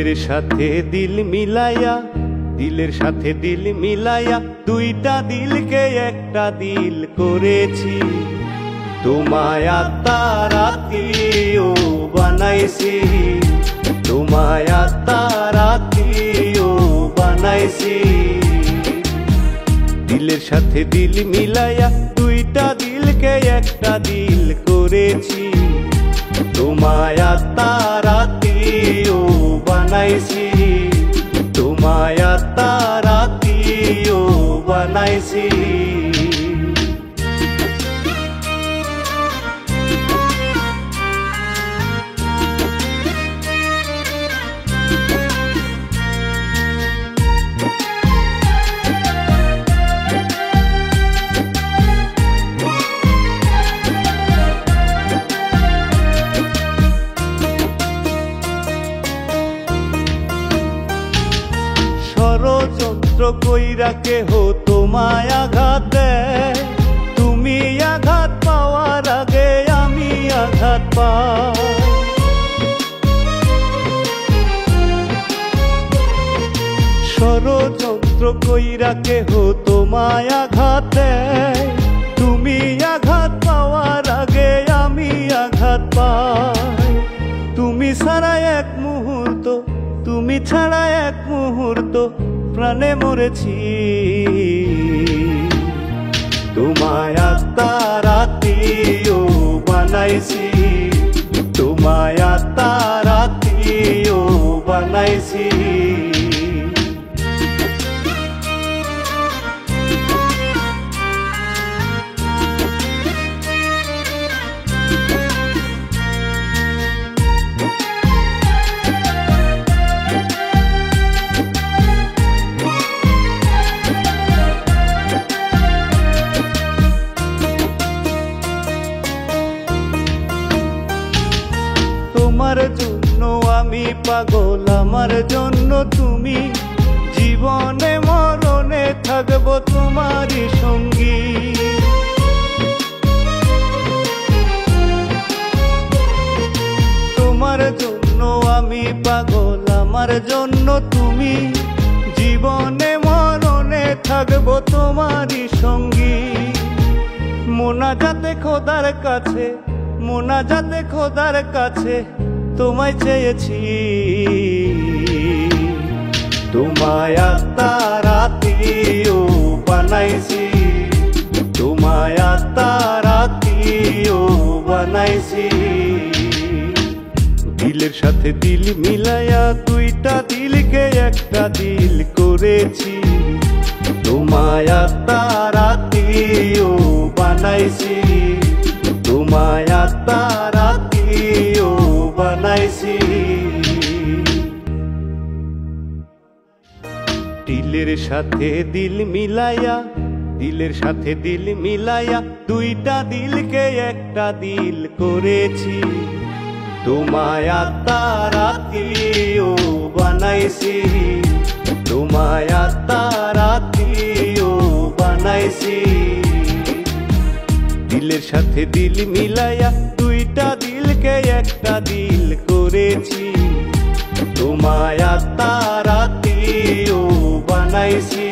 দিলের সাথে দিল মিলাইয়া, দিলের সাথে দিল মিলাইয়া দুইটা দিলকে একটা দিল করেছি। তোমায় আত্মারাতিও বানাইছি, তোমায় আত্মারাতিও বানাইছি। দিলের সাথে দিল মিলাইয়া দুইটা দিলকে একটা দিল করেছি। তোমায় আত্মারাতিও বানাইছি, তোমায় আত্মারাতিও বানাইছি। ষড়যন্ত্র কইরা কেহ তোমায় আঘাত দেয়, তুমি আঘাত পাওয়ার আগে আমি আঘাত পাই। ষড়যন্ত্র কইরা কেহ তোমায় আঘাত দেয়, তুমি আঘাত পাওয়ার আগে আমি আঘাত পাই। তুমি ছাড়া এক মুহূর্ত, তুমি ছাড়া এক মুহূর্ত প্রাণে মরেছি। তোমায় আত্মারাতিও বানাইছি, তোমায় আত্মারাতিও বানাইছি। তোমার জন্য আমি পাগল, আমার জন্য তুমি, জীবনে মরণে থাকবো তোমারই সঙ্গী। তোমার জন্য আমি পাগল, আমার জন্য তুমি, জীবনে মরণে থাকবো তোমারই সঙ্গী। মোনাজাতে খোদার কাছে, মোনাজাতে খোদার কাছে তোমায় চেয়েছি। তোমায় আত্মারাতিও বানাইছি, তোমায় আত্মারাতিও বানাইছি। দিলের সাথে দিল মিলাইয়া দুইটা দিলকে একটা দিল করেছি। তোমায় আত্মারাতিও বানাইছি, তোমায় আত্মারাতিও বানাইছি। দিলের সাথে দিল মিলাইয়া, দিলের সাথে দিল মিলাইয়া দুইটা দিলকে একটা দিল করেছি। তোমায় আত্মারাতিও বানাইছি, তোমায় আত্মারাতিও বানাইছি। দিলের সাথে দিল মিলাইয়া দুইটা দিলকে একটা দিল করেছি। তোমায় আত্মারাতিও বানাইছি,